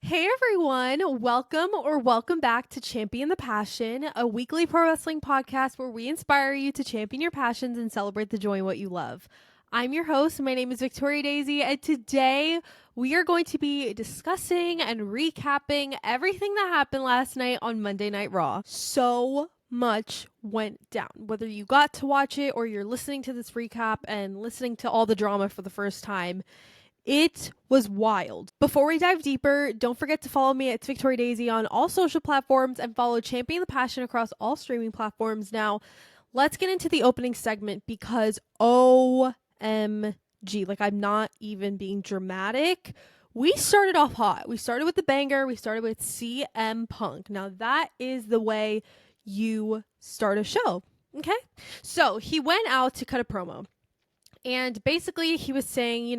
Hey everyone, welcome back to Champion the Passion, a weekly pro wrestling podcast where we inspire you to champion your passions and celebrate the joy in what you love. I'm your host, my name is Victoria Daisy, and today we are going to be discussing and recapping everything that happened last night on Monday Night Raw. So much went down. Whether you got to watch it or you're listening to this recap and listening to all the drama for the first time, it was wild. Before we dive deeper, don't forget to follow me at Victoria Daisy on all social platforms and follow Champion the Passion across all streaming platforms. Now, let's get into the opening segment because OMG, like I'm not even being dramatic. We started off hot. We started with the banger. We started with CM Punk. Now, that is the way you start a show. Okay? So, he went out to cut a promo. And basically, he was saying,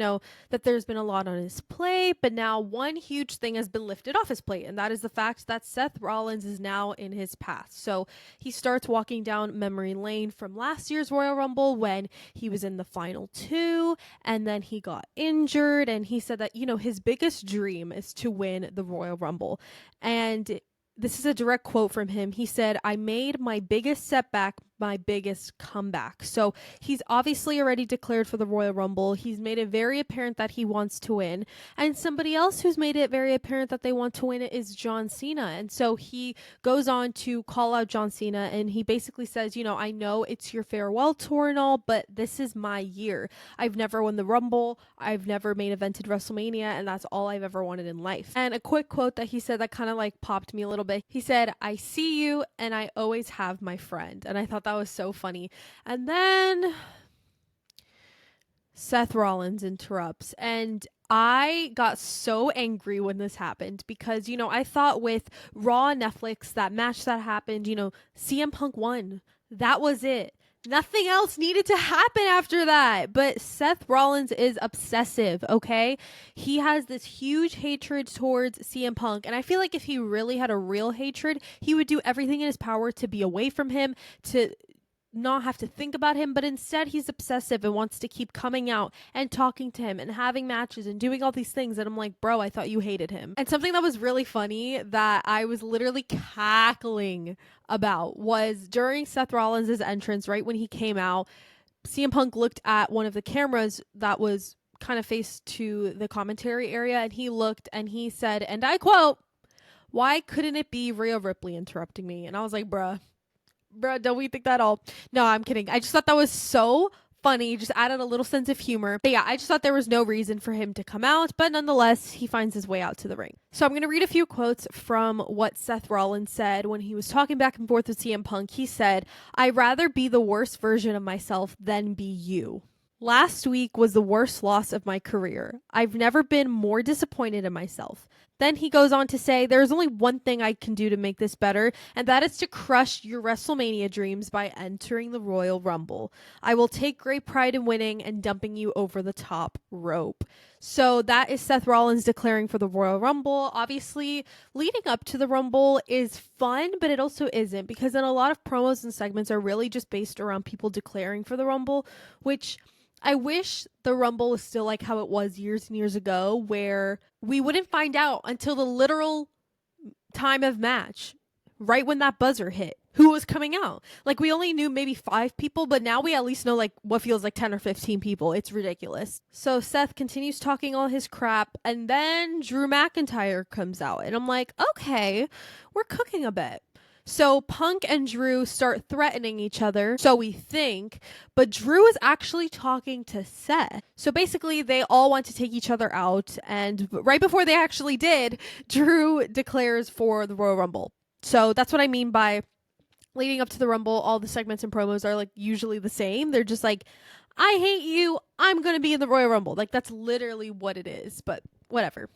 that there's been a lot on his plate, but now one huge thing has been lifted off his plate, and that is the fact that Seth Rollins is now in his path. So he starts walking down memory lane from last year's Royal Rumble when he was in the final two, and then he got injured, and he said that, his biggest dream is to win the Royal Rumble. And this is a direct quote from him. He said, "I made my biggest setback my biggest comeback." So he's obviously already declared for the Royal Rumble. He's made it very apparent that he wants to win. And somebody else who's made it very apparent that they want to win is John Cena. And so he goes on to call out John Cena and he basically says, I know it's your farewell tour and all, but this is my year. I've never won the Rumble. I've never main evented WrestleMania, and that's all I've ever wanted in life. And a quick quote that he said that kind of like popped me a little bit. He said, "I see you and I always have my friend." And I thought that was so funny. And then Seth Rollins interrupts, and I got so angry when this happened because, I thought with Raw and Netflix, that match that happened, CM Punk won. That was it. Nothing else needed to happen after that. But Seth Rollins is obsessive, okay? He has this huge hatred towards CM Punk. And I feel like if he really had a real hatred, he would do everything in his power to be away from him, to not have to think about him, but instead he's obsessive and wants to keep coming out and talking to him and having matches and doing all these things. And I'm like, bro, I thought you hated him. And something that was really funny that I was literally cackling about was during Seth Rollins' entrance, right when he came out, CM Punk looked at one of the cameras that was kind of faced to the commentary area, and he looked and he said, and I quote, "Why couldn't it be Rhea Ripley interrupting me?" And I was like, bruh, don't we think that all? No, I'm kidding. I just thought that was so funny. Just added a little sense of humor. But yeah, I just thought there was no reason for him to come out. But nonetheless, he finds his way out to the ring. So I'm going to read a few quotes from what Seth Rollins said when he was talking back and forth with CM Punk. He said, "I'd rather be the worst version of myself than be you. Last week was the worst loss of my career. I've never been more disappointed in myself." Then he goes on to say, "There's only one thing I can do to make this better, and that is to crush your WrestleMania dreams by entering the Royal Rumble. I will take great pride in winning and dumping you over the top rope." So that is Seth Rollins declaring for the Royal Rumble. Obviously, leading up to the Rumble is fun, but it also isn't, because then a lot of promos and segments are really just based around people declaring for the Rumble, which I wish the Rumble was still like how it was years and years ago, where we wouldn't find out until the literal time of match, right when that buzzer hit, who was coming out. Like, we only knew maybe 5 people, but now we at least know like what feels like 10 or 15 people. It's ridiculous. So Seth continues talking all his crap, and then Drew McIntyre comes out, and I'm like, okay, we're cooking a bit. So Punk and Drew start threatening each other, so we think, but Drew is actually talking to Seth. So basically, they all want to take each other out, and right before they actually did, Drew declares for the Royal Rumble. So that's what I mean by leading up to the Rumble, all the segments and promos are like usually the same. They're just like, I hate you, I'm going to be in the Royal Rumble. Like, that's literally what it is, but whatever.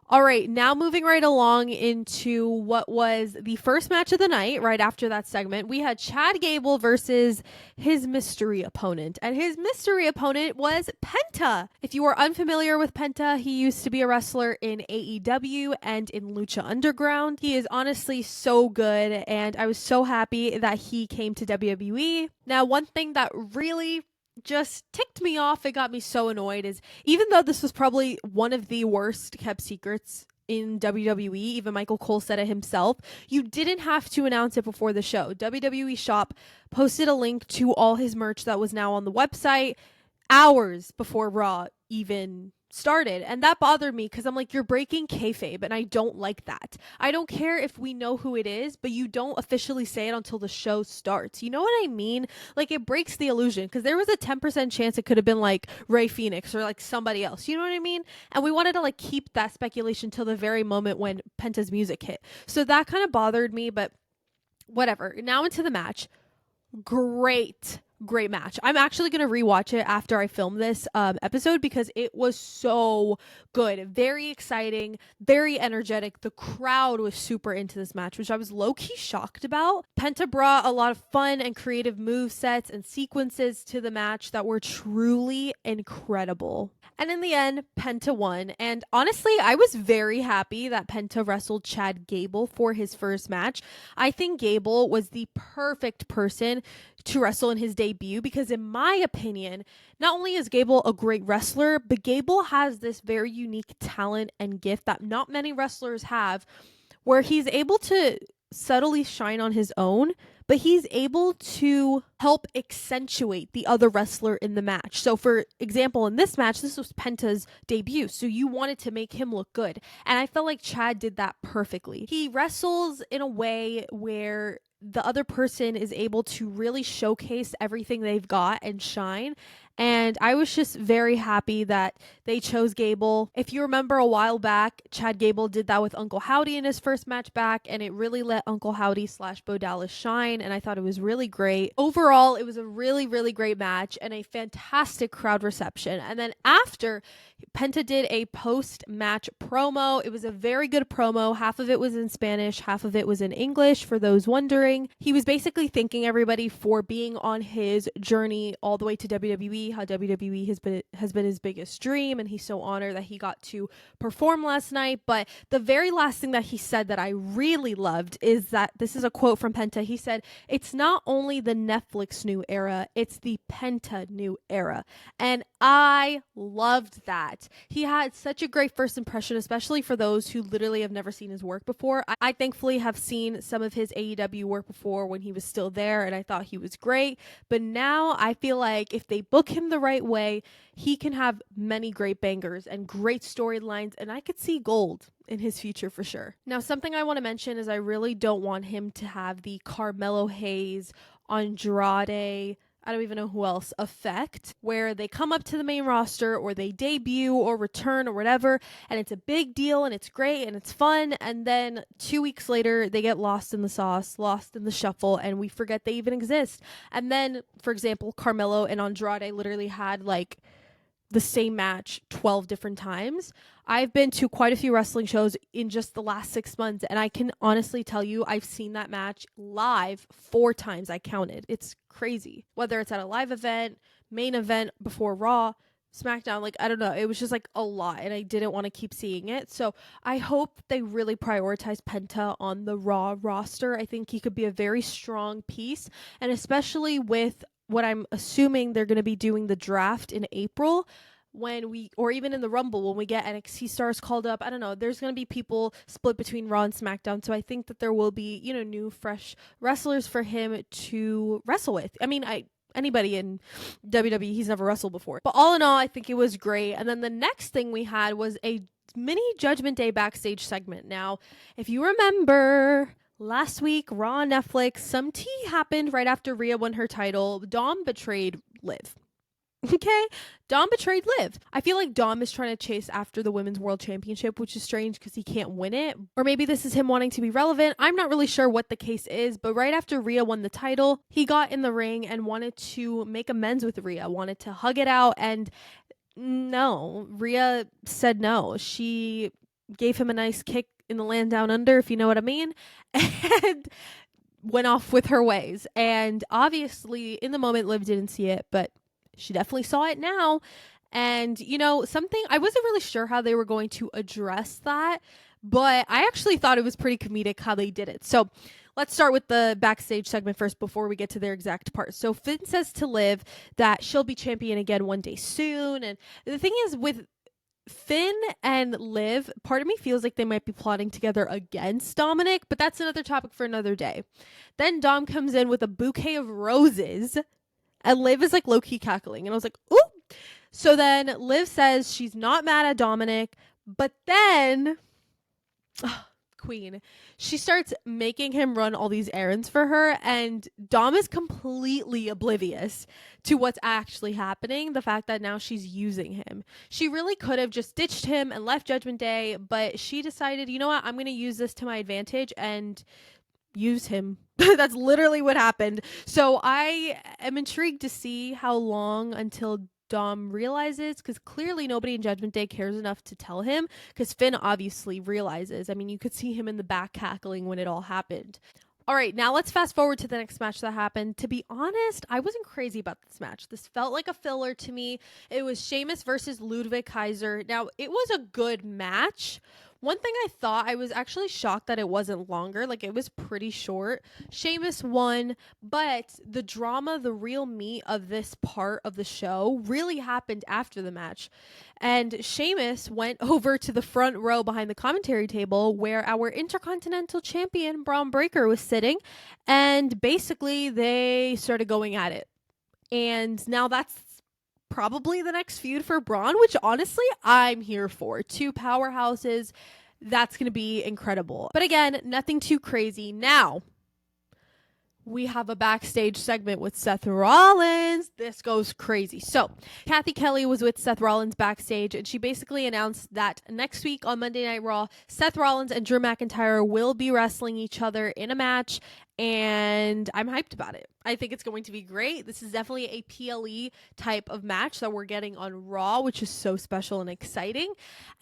All right, now moving right along into what was the first match of the night. Right after that segment, we had Chad Gable versus his mystery opponent. And his mystery opponent was Penta. If you are unfamiliar with Penta, he used to be a wrestler in AEW and in Lucha Underground. He is honestly so good, and I was so happy that he came to WWE. Now, one thing that really just ticked me off. It got me so annoyed is even though this was probably one of the worst kept secrets in WWE, even Michael Cole said it himself, you didn't have to announce it before the show. WWE Shop posted a link to all his merch that was now on the website hours before Raw even started. And that bothered me because I'm like, you're breaking kayfabe, and I don't like that. I don't care if we know who it is, but you don't officially say it until the show starts. You know what I mean? Like, it breaks the illusion because there was a 10% chance it could have been like Ray Phoenix or like somebody else. You know what I mean? And we wanted to like keep that speculation till the very moment when Penta's music hit. So that kind of bothered me, but whatever. Now into the match. Great match. I'm actually going to rewatch it after I film this episode because it was so good. Very exciting, very energetic. The crowd was super into this match, which I was low-key shocked about. Penta brought a lot of fun and creative move sets and sequences to the match that were truly incredible. And in the end, Penta won. And honestly, I was very happy that Penta wrestled Chad Gable for his first match. I think Gable was the perfect person to wrestle in his debut because, in my opinion, not only is Gable a great wrestler, but Gable has this very unique talent and gift that not many wrestlers have, where he's able to subtly shine on his own, but he's able to help accentuate the other wrestler in the match. So for example, in this match, this was Penta's debut, so you wanted to make him look good. And I felt like Chad did that perfectly. He wrestles in a way where the other person is able to really showcase everything they've got and shine. And I was just very happy that they chose Gable. If you remember a while back, Chad Gable did that with Uncle Howdy in his first match back, and it really let Uncle Howdy / Bo Dallas shine, and I thought it was really great. Overall, it was a really, really great match and a fantastic crowd reception. And then after, Penta did a post-match promo. It was a very good promo. Half of it was in Spanish, half of it was in English, for those wondering. He was basically thanking everybody for being on his journey all the way to WWE, how WWE has been his biggest dream, and he's so honored that he got to perform last night. But the very last thing that he said that I really loved is that, this is a quote from Penta. He said, "It's not only the Netflix new era, it's the Penta new era." And I loved that. He had such a great first impression, especially for those who literally have never seen his work before. I thankfully have seen some of his AEW work before when he was still there, and I thought he was great. But now I feel like if they book him the right way, he can have many great bangers and great storylines, and I could see gold in his future for sure. Now, something I want to mention is I really don't want him to have the Carmelo Hayes, Andrade, I don't even know who else, effect, where they come up to the main roster or they debut or return or whatever, and it's a big deal and it's great and it's fun, and then 2 weeks later they get lost in the sauce, lost in the shuffle, and we forget they even exist. And then, for example, Carmelo and Andrade literally had like the same match 12 different times. I've been to quite a few wrestling shows in just the last 6 months, and I can honestly tell you I've seen that match live 4 times. I counted. It's crazy. Whether it's at a live event, main event before Raw, SmackDown, like, I don't know. It was just like a lot, and I didn't want to keep seeing it. So I hope they really prioritize Penta on the Raw roster. I think he could be a very strong piece, and especially with what I'm assuming they're going to be doing the draft in April, or even in the Rumble, when we get NXT stars called up. I don't know. There's going to be people split between Raw and SmackDown. So I think that there will be, new, fresh wrestlers for him to wrestle with. I mean, anybody in WWE, he's never wrestled before. But all in all, I think it was great. And then the next thing we had was a mini Judgment Day backstage segment. Now, if you remember, last week, Raw on Netflix, some tea happened right after Rhea won her title. Dom betrayed Liv. Okay? Dom betrayed Liv. I feel like Dom is trying to chase after the Women's World Championship, which is strange because he can't win it. Or maybe this is him wanting to be relevant. I'm not really sure what the case is, but right after Rhea won the title, he got in the ring and wanted to make amends with Rhea, wanted to hug it out, and no, Rhea said no. She gave him a nice kick in the land down under, if you know what I mean, and went off with her ways. And obviously, in the moment, Liv didn't see it, but she definitely saw it now. And, something, I wasn't really sure how they were going to address that, but I actually thought it was pretty comedic how they did it. So let's start with the backstage segment first before we get to their exact part. So Finn says to Liv that she'll be champion again one day soon. And the thing is, with Finn and Liv, part of me feels like they might be plotting together against Dominic, but that's another topic for another day. Then Dom comes in with a bouquet of roses, and Liv is like low-key cackling. And I was like, ooh. So then Liv says she's not mad at Dominic, but then Queen, she starts making him run all these errands for her, and Dom is completely oblivious to what's actually happening, the fact that now she's using him. She really could have just ditched him and left Judgment Day, but she decided, you know what, I'm going to use this to my advantage and use him. That's literally what happened. So I am intrigued to see how long until Dom realizes, because clearly nobody in Judgment Day cares enough to tell him, because Finn obviously realizes. I mean, you could see him in the back cackling when it all happened. All right, now let's fast forward to the next match that happened. To be honest, I wasn't crazy about this match. This felt like a filler to me. It was Sheamus versus Ludwig Kaiser. Now, it was a good match. One thing I thought, I was actually shocked that it wasn't longer. Like, it was pretty short. Sheamus won, but the drama, the real meat of this part of the show really happened after the match. And Sheamus went over to the front row behind the commentary table where our Intercontinental Champion, Braun Breaker, was sitting. And basically, they started going at it. And now that's probably the next feud for Braun, which honestly I'm here for. Two powerhouses. That's going to be incredible. But again, nothing too crazy. Now, we have a backstage segment with Seth Rollins. This goes crazy. So, Kathy Kelly was with Seth Rollins backstage, and she basically announced that next week on Monday Night Raw, Seth Rollins and Drew McIntyre will be wrestling each other in a match, and I'm hyped about it. I think it's going to be great. This is definitely a PLE type of match that we're getting on Raw, which is so special and exciting.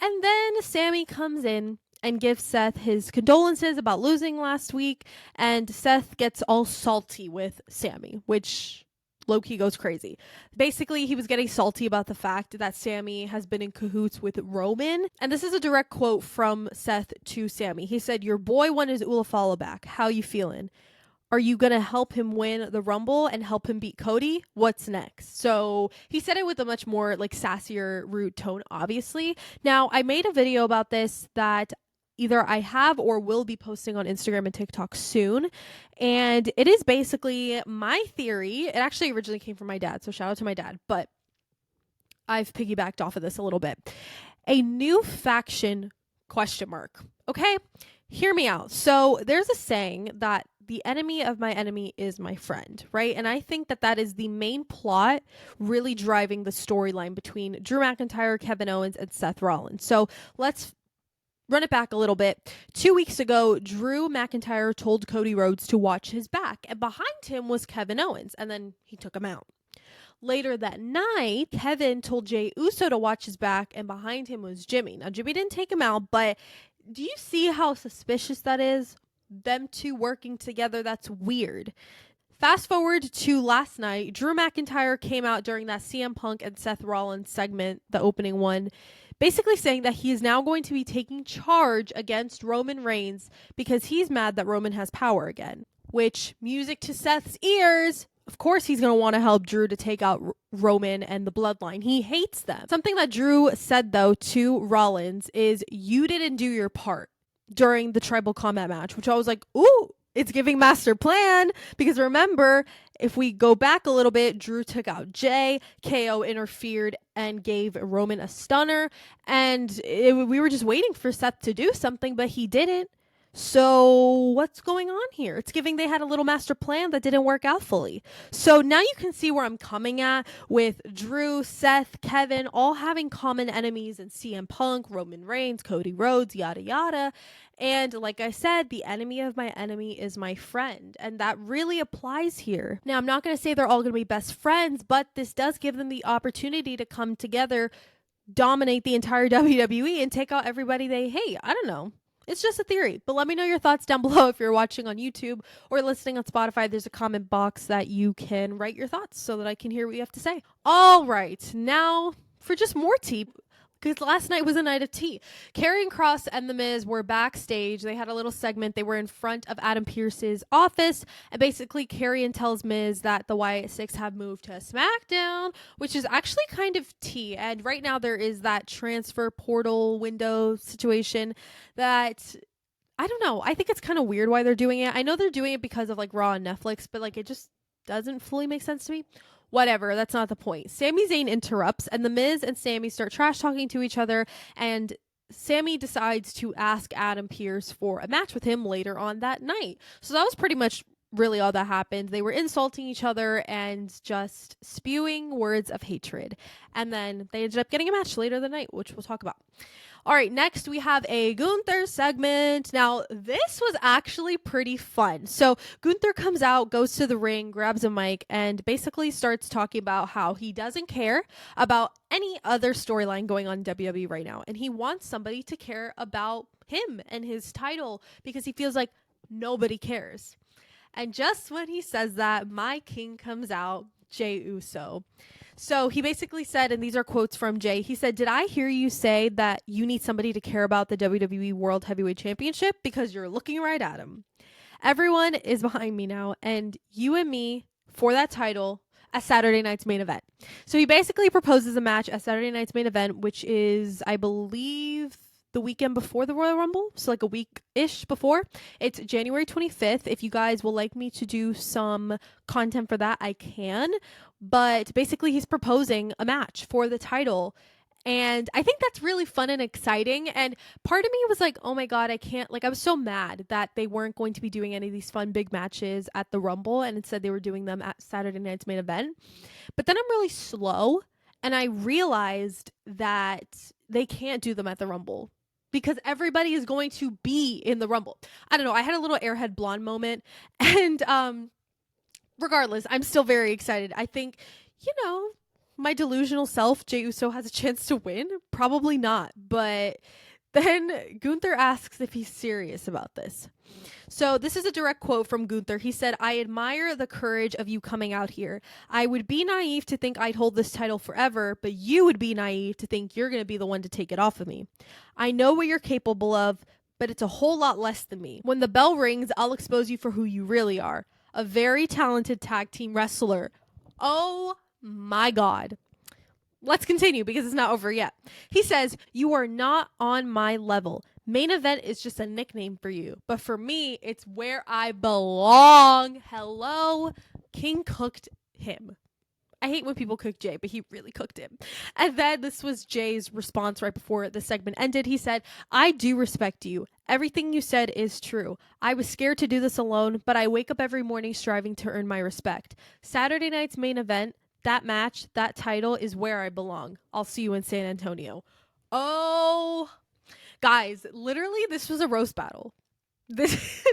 And then Sammy comes in and gives Seth his condolences about losing last week, and Seth gets all salty with Sammy, which low-key goes crazy. Basically, he was getting salty about the fact that Sammy has been in cahoots with Roman, and this is a direct quote from Seth to Sammy. He said, "Your boy won his Ulafala back. How you feeling? Are you going to help him win the Rumble and help him beat Cody? What's next?" So he said it with a much more like sassier, rude tone, obviously. Now, I made a video about this that either I have or will be posting on Instagram and TikTok soon. And it is basically my theory. It actually originally came from my dad, so shout out to my dad. But I've piggybacked off of this a little bit. A new faction, question mark. Okay? Hear me out. So there's a saying that the enemy of my enemy is my friend, right? And I think that that is the main plot really driving the storyline between Drew McIntyre, Kevin Owens, and Seth Rollins. So let's run it back a little bit. 2 weeks ago, Drew McIntyre told Cody Rhodes to watch his back, and behind him was Kevin Owens, and then he took him out. Later that night, Kevin told Jey Uso to watch his back, and behind him was Jimmy. Now, Jimmy didn't take him out, but do you see how suspicious that is? Them two working together, that's weird. Fast forward to last night, Drew McIntyre came out during that CM Punk and Seth Rollins segment, the opening one, basically saying that he is now going to be taking charge against Roman Reigns because he's mad that Roman has power again. Which, music to Seth's ears, of course he's going to want to help Drew to take out Roman and the bloodline. He hates them. Something that Drew said, though, to Rollins is, "You didn't do your part during the Tribal Combat match," which I was like, ooh, it's giving master plan, because remember, if we go back a little bit, Drew took out Jay, KO interfered and gave Roman a stunner, and we were just waiting for Seth to do something, but he didn't. So what's going on here? It's giving they had a little master plan that didn't work out fully. So now you can see where I'm coming at with Drew, Seth, Kevin, all having common enemies in CM Punk, Roman Reigns, Cody Rhodes, yada yada. And like I said, the enemy of my enemy is my friend. And that really applies here. Now, I'm not going to say they're all going to be best friends, but this does give them the opportunity to come together, dominate the entire WWE, and take out everybody they hate. I don't know. It's just a theory, but let me know your thoughts down below. If you're watching on YouTube or listening on Spotify, there's a comment box that you can write your thoughts so that I can hear what you have to say. All right, now for just more tea, because last night was a night of tea. Karrion Kross and The Miz were backstage. They had a little segment. They were in front of Adam Pearce's office, and basically Karrion tells Miz that the Wyatt Six have moved to SmackDown, which is actually kind of tea. And right now there is that transfer portal window situation that I don't know. I think it's kind of weird why they're doing it. I know they're doing it because of like Raw and Netflix, but like it just doesn't fully make sense to me. Whatever, that's not the point. Sami Zayn interrupts, and The Miz and Sami start trash talking to each other, and Sami decides to ask Adam Pearce for a match with him later on that night. So that was pretty much really all that happened. They were insulting each other and just spewing words of hatred. And then they ended up getting a match later the night, which we'll talk about. All right, next we have a Gunther segment. Now, this was actually pretty fun. So, Gunther comes out, goes to the ring, grabs a mic, and basically starts talking about how he doesn't care about any other storyline going on in WWE right now. And he wants somebody to care about him and his title because he feels like nobody cares. And just when he says that, my king comes out, Jey Uso. So he basically said, and these are quotes from Jay, he said, "Did I hear you say that you need somebody to care about the WWE World Heavyweight Championship? Because you're looking right at him. Everyone is behind me now, and you and me for that title at Saturday night's main event." So he basically proposes a match at Saturday night's main event, which is, I believe, the weekend before the Royal Rumble, so like a week-ish before. It's January 25th. If you guys will like me to do some content for that, I can. But basically, he's proposing a match for the title. And I think that's really fun and exciting. And part of me was like, oh my God, I can't. Like, I was so mad that they weren't going to be doing any of these fun big matches at the Rumble. And instead, they were doing them at Saturday night's main event. But then I'm really slow. And I realized that they can't do them at the Rumble because everybody is going to be in the Rumble. I don't know. I had a little airhead blonde moment. And, regardless, I'm still very excited. I think, my delusional self, Jey Uso, has a chance to win. Probably not. But then Gunther asks if he's serious about this. So this is a direct quote from Gunther. He said, "I admire the courage of you coming out here. I would be naive to think I'd hold this title forever, but you would be naive to think you're going to be the one to take it off of me. I know what you're capable of, but it's a whole lot less than me. When the bell rings, I'll expose you for who you really are. A very talented tag team wrestler." Oh my God. Let's continue because it's not over yet. He says, "You are not on my level. Main event is just a nickname for you. But for me, it's where I belong." Hello. King cooked him. I hate when people cook Jay, but he really cooked him. And then this was Jay's response right before the segment ended. He said, "I do respect you. Everything you said is true. I was scared to do this alone, but I wake up every morning striving to earn my respect. Saturday night's main event, that match, that title is where I belong. I'll see you in San Antonio." Oh, guys, literally, this was a roast battle. This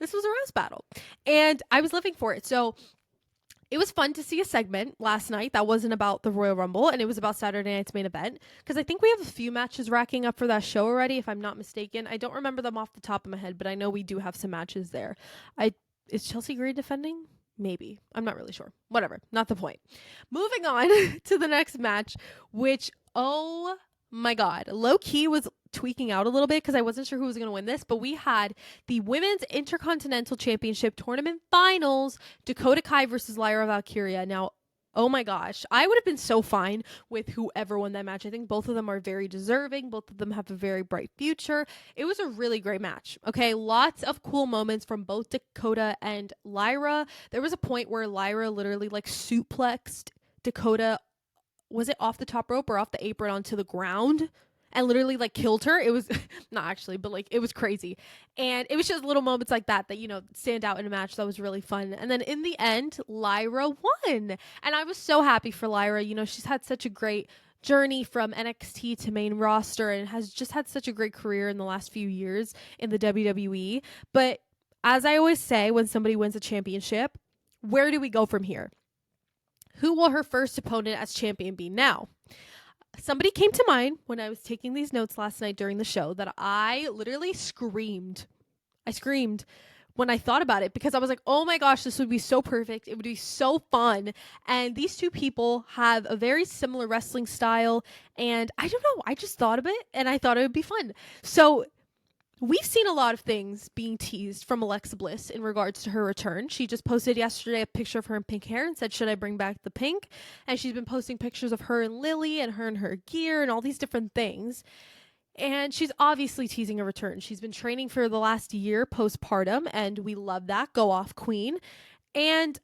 was a roast battle. And I was living for it. So it was fun to see a segment last night that wasn't about the Royal Rumble, and it was about Saturday night's main event, because I think we have a few matches racking up for that show already, if I'm not mistaken. I don't remember them off the top of my head, but I know we do have some matches there. Is Chelsea Green defending? Maybe. I'm not really sure. Whatever. Not the point. Moving on to the next match, which, oh my God, low-key was tweaking out a little bit because I wasn't sure who was going to win this, but we had the Women's Intercontinental Championship Tournament Finals, Dakota Kai versus Lyra Valkyria. Now, oh my gosh, I would have been so fine with whoever won that match. I think both of them are very deserving. Both of them have a very bright future. It was a really great match. Okay, lots of cool moments from both Dakota and Lyra. There was a point where Lyra literally like suplexed Dakota, was it off the top rope or off the apron onto the ground, and literally like killed her. It was not actually, but like it was crazy. And it was just little moments like that stand out in a match that was really fun. And then in the end, Lyra won. And I was so happy for Lyra. She's had such a great journey from NXT to main roster and has just had such a great career in the last few years in the WWE. But as I always say, when somebody wins a championship, where do we go from here? Who will her first opponent as champion be now? Somebody came to mind when I was taking these notes last night during the show that I literally screamed. I screamed when I thought about it, because I was like, oh my gosh, this would be so perfect. It would be so fun. And these two people have a very similar wrestling style. And I don't know, I just thought of it and I thought it would be fun. So we've seen a lot of things being teased from Alexa Bliss in regards to her return. She just posted yesterday a picture of her in pink hair and said, should I bring back the pink? And she's been posting pictures of her and Lily and her gear and all these different things. And she's obviously teasing a return. She's been training for the last year postpartum, and we love that. Go off, queen. And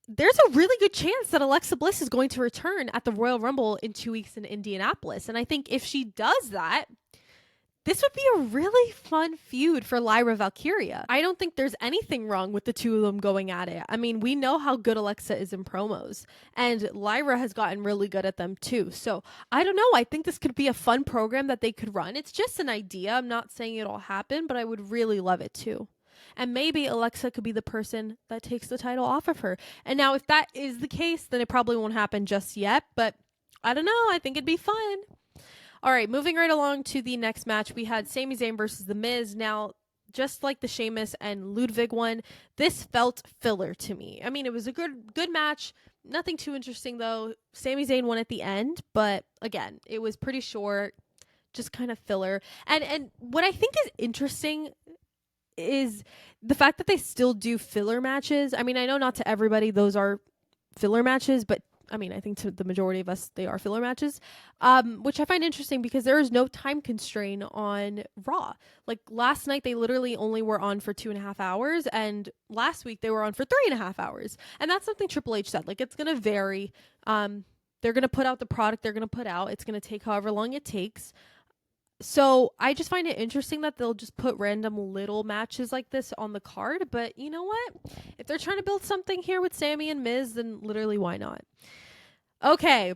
there's a really good chance that Alexa Bliss is going to return at the Royal Rumble in 2 weeks in Indianapolis. And I think if she does that, this would be a really fun feud for Lyra Valkyria. I don't think there's anything wrong with the two of them going at it. I mean, we know how good Alexa is in promos, and Lyra has gotten really good at them too. So I don't know. I think this could be a fun program that they could run. It's just an idea. I'm not saying it'll happen, but I would really love it too. And maybe Alexa could be the person that takes the title off of her. And now if that is the case, then it probably won't happen just yet. But I don't know. I think it'd be fun. All right, moving right along to the next match, we had Sami Zayn versus The Miz. Now, just like the Sheamus and Ludwig one, this felt filler to me. I mean, it was a good match. Nothing too interesting, though. Sami Zayn won at the end, but again, it was pretty short, just kind of filler. And what I think is interesting is the fact that they still do filler matches. I mean, I know not to everybody those are filler matches, but I mean, I think to the majority of us, they are filler matches, which I find interesting because there is no time constraint on Raw. Like last night, they literally only were on for 2.5 hours, and last week they were on for 3.5 hours. And that's something Triple H said. Like, it's going to vary. They're going to put out the product they're going to put out. It's going to take however long it takes. So I just find it interesting that they'll just put random little matches like this on the card. But you know what? If they're trying to build something here with Sami and Miz, then literally why not? Okay,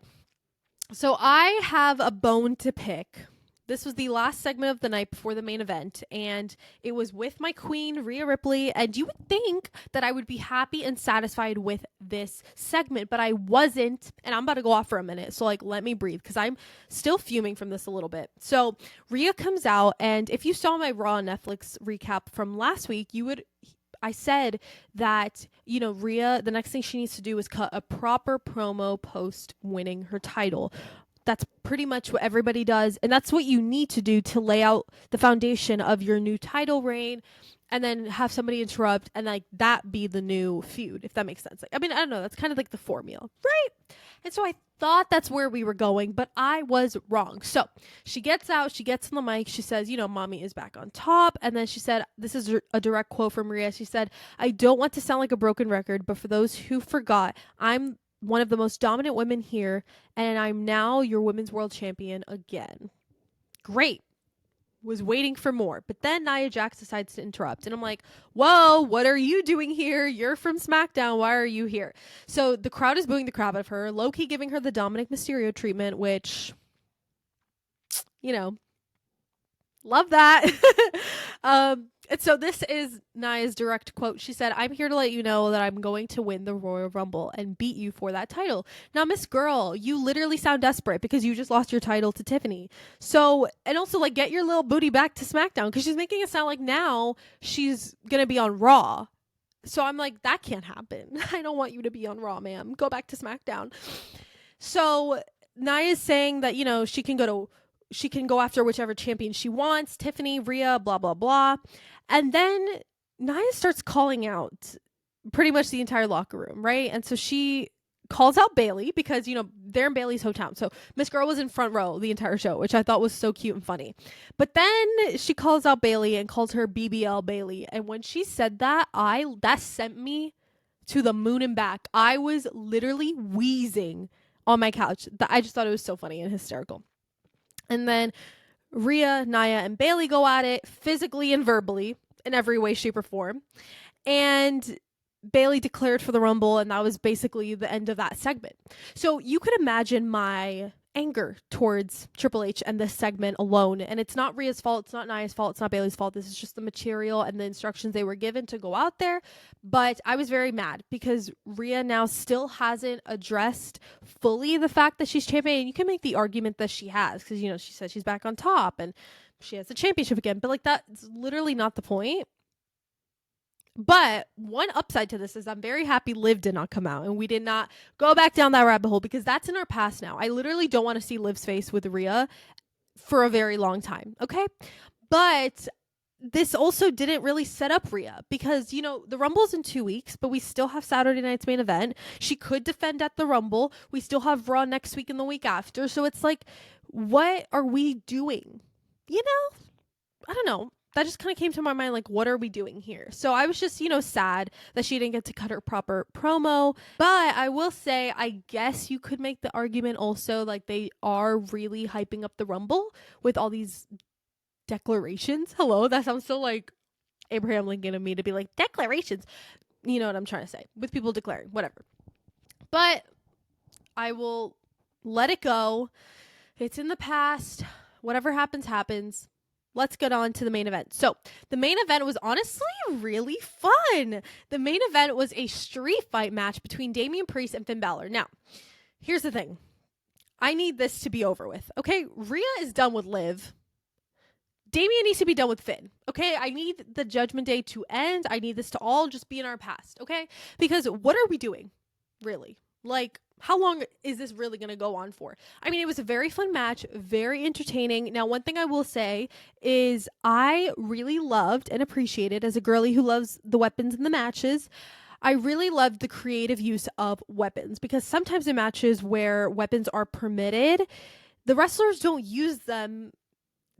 so I have a bone to pick. This was the last segment of the night before the main event, and it was with my queen, Rhea Ripley, and you would think that I would be happy and satisfied with this segment, but I wasn't, and I'm about to go off for a minute, so, like, let me breathe, because I'm still fuming from this a little bit. So, Rhea comes out, and if you saw my Raw Netflix recap from last week, I said that, you know, Rhea, the next thing she needs to do is cut a proper promo post winning her title. That's pretty much what everybody does. And that's what you need to do to lay out the foundation of your new title reign, and then have somebody interrupt and like that be the new feud, if that makes sense. Like, I mean, I don't know. That's kind of like the formula, right? And so I thought that's where we were going, but I was wrong. So she gets out, she gets on the mic, she says, you know, mommy is back on top. And then she said, this is a direct quote from Rhea. She said, I don't want to sound like a broken record, but for those who forgot, I'm one of the most dominant women here, and I'm now your women's world champion again. Great. Was waiting for more. But then Nia Jax decides to interrupt. And I'm like, whoa, what are you doing here? You're from SmackDown. Why are you here? So the crowd is booing the crap out of her. Low-key giving her the Dominic Mysterio treatment, which, you know, love that. And so this is Nia's direct quote. She said, I'm here to let you know that I'm going to win the Royal Rumble and beat you for that title. Now, Miss Girl, you literally sound desperate because you just lost your title to Tiffany. So, and also, like, get your little booty back to SmackDown, because she's making it sound like now she's going to be on Raw. So I'm like, that can't happen. I don't want you to be on Raw, ma'am. Go back to SmackDown. So Nia's saying that, you know, she can go after whichever champion she wants, Tiffany, Rhea, blah, blah, blah. And then Nia starts calling out pretty much the entire locker room, right? And so she calls out Bailey because, you know, they're in Bailey's hometown. So Miss Girl was in front row the entire show, which I thought was so cute and funny. But then she calls out Bailey and calls her BBL Bailey. And when she said that, that sent me to the moon and back. I was literally wheezing on my couch. I just thought it was so funny and hysterical. And then Rhea, Nia, and Bailey go at it physically and verbally in every way, shape, or form. And Bailey declared for the Rumble, and that was basically the end of that segment. So you could imagine my anger towards Triple H and this segment alone. And it's not Rhea's fault, it's not Nia's fault, it's not Bailey's fault. This is just the material and the instructions they were given to go out there. But I was very mad because Rhea now still hasn't addressed fully the fact that she's champion. And you can make the argument that she has, because, you know, she said she's back on top and she has the championship again. But like, that's literally not the point. But one upside to this is I'm very happy Liv did not come out and we did not go back down that rabbit hole because that's in our past now. I literally don't want to see Liv's face with Rhea for a very long time. Okay. But this also didn't really set up Rhea because, you know, the Rumble's in 2 weeks, but we still have Saturday night's main event. She could defend at the Rumble. We still have Raw next week and the week after. So it's like, what are we doing? You know, I don't know. That just kind of came to my mind, like, what are we doing here? So I was just, you know, sad that she didn't get to cut her proper promo. But I will say, I guess you could make the argument also, like, they are really hyping up the Rumble with all these declarations. Hello, that sounds so like Abraham Lincoln of me to be like, declarations. You know what I'm trying to say, with people declaring, whatever. But I will let it go. It's in the past. Whatever happens, happens. Let's get on to the main event. So the main event was honestly really fun. The main event was a street fight match between Damian Priest and Finn Balor. Now, here's the thing. I need this to be over with. Okay, Rhea is done with Liv. Damian needs to be done with Finn. Okay, I need the Judgment Day to end. I need this to all just be in our past. Okay, because what are we doing, really? Like, how long is this really going to go on for? I mean, it was a very fun match, very entertaining. Now, one thing I will say is I really loved and appreciated, as a girly who loves the weapons in the matches, I really loved the creative use of weapons, because sometimes in matches where weapons are permitted, the wrestlers don't use them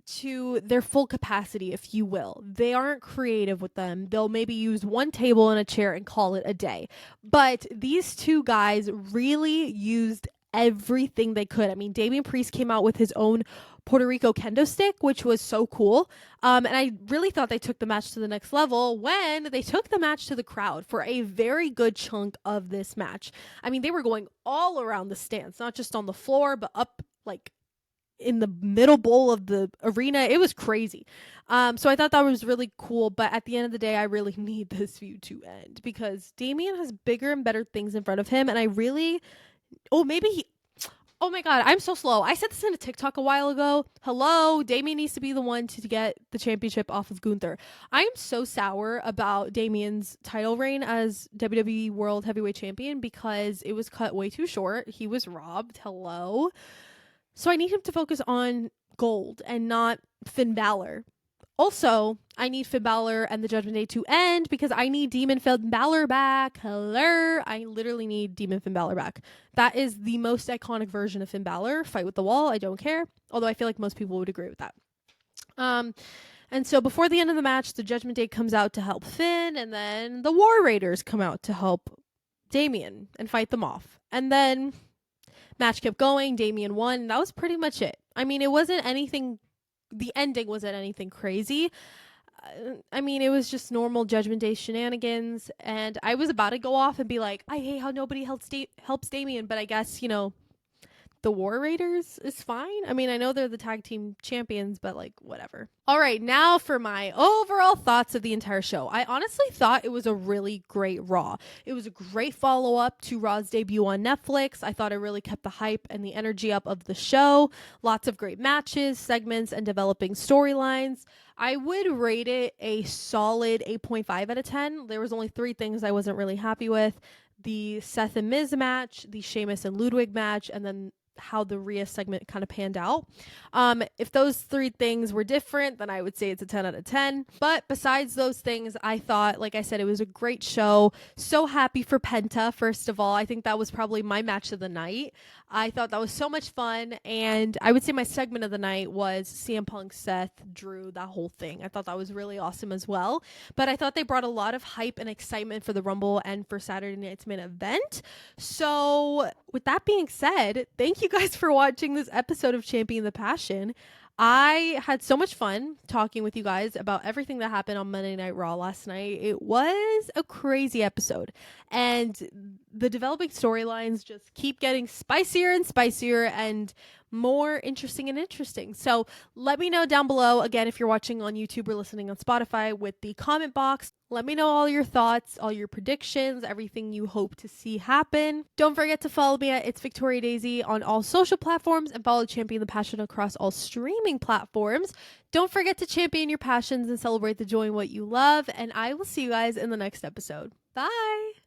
to their full capacity, if you will. They aren't creative with them. They'll maybe use one table and a chair and call it a day. But these two guys really used everything they could. I mean, Damian Priest came out with his own Puerto Rico kendo stick, which was so cool. And I really thought they took the match to the next level when they took the match to the crowd for a very good chunk of this match. I mean, they were going all around the stands, not just on the floor, but up like in the middle bowl of the arena. It was crazy. So I thought that was really cool. But at the end of the day, I really need this feud to end because Damian has bigger and better things in front of him. And I really, oh my God, I'm so slow. I said this in a TikTok a while ago. Hello, Damian needs to be the one to get the championship off of Gunther. I am so sour about Damian's title reign as WWE World Heavyweight Champion because it was cut way too short. He was robbed. Hello. So I need him to focus on gold and not Finn Balor. Also, I need Finn Balor and the Judgment Day to end because I need Demon Finn Balor back. Hello. I literally need Demon Finn Balor back. That is the most iconic version of Finn Balor. Fight with the wall. I don't care. Although I feel like most people would agree with that. And so before the end of the match, the Judgment Day comes out to help Finn, and then the War Raiders come out to help Damian and fight them off. And then match kept going. Damian won. That was pretty much it. I mean, it wasn't anything. The ending wasn't anything crazy. I mean, it was just normal Judgment Day shenanigans. And I was about to go off and be like, I hate how nobody helps Damian. But I guess, you know, the War Raiders is fine. I mean, I know they're the tag team champions, but like, whatever. All right, now for my overall thoughts of the entire show. I honestly thought it was a really great Raw. It was a great follow-up to Raw's debut on Netflix. I thought it really kept the hype and the energy up of the show. Lots of great matches, segments, and developing storylines. I would rate it a solid 8.5 out of 10. There was only 3 things I wasn't really happy with. The Seth and Miz match, the Sheamus and Ludwig match, and then how the Rhea segment kind of panned out. If those 3 things were different, then I would say it's a 10 out of 10. But besides those things, I thought, like I said, it was a great show. So happy for Penta, first of all. I think that was probably my match of the night. I thought that was so much fun. And I would say my segment of the night was CM Punk, Seth, Drew, that whole thing. I thought that was really awesome as well. But I thought they brought a lot of hype and excitement for the Rumble and for Saturday night's main event. So with that being said, thank you guys for watching this episode of Champion the Passion. I had so much fun talking with you guys about everything that happened on Monday Night Raw last night. It was a crazy episode, and the developing storylines just keep getting spicier and spicier, and more interesting. So let me know down below, again, if you're watching on YouTube or listening on Spotify, with the comment box. Let me know all your thoughts, all your predictions, everything you hope to see happen. Don't forget to follow me at It's Victoria Daisy on all social platforms, and follow Champion the Passion across all streaming platforms. Don't forget to champion your passions and celebrate the joy in what you love, and I will see you guys in the next episode. Bye!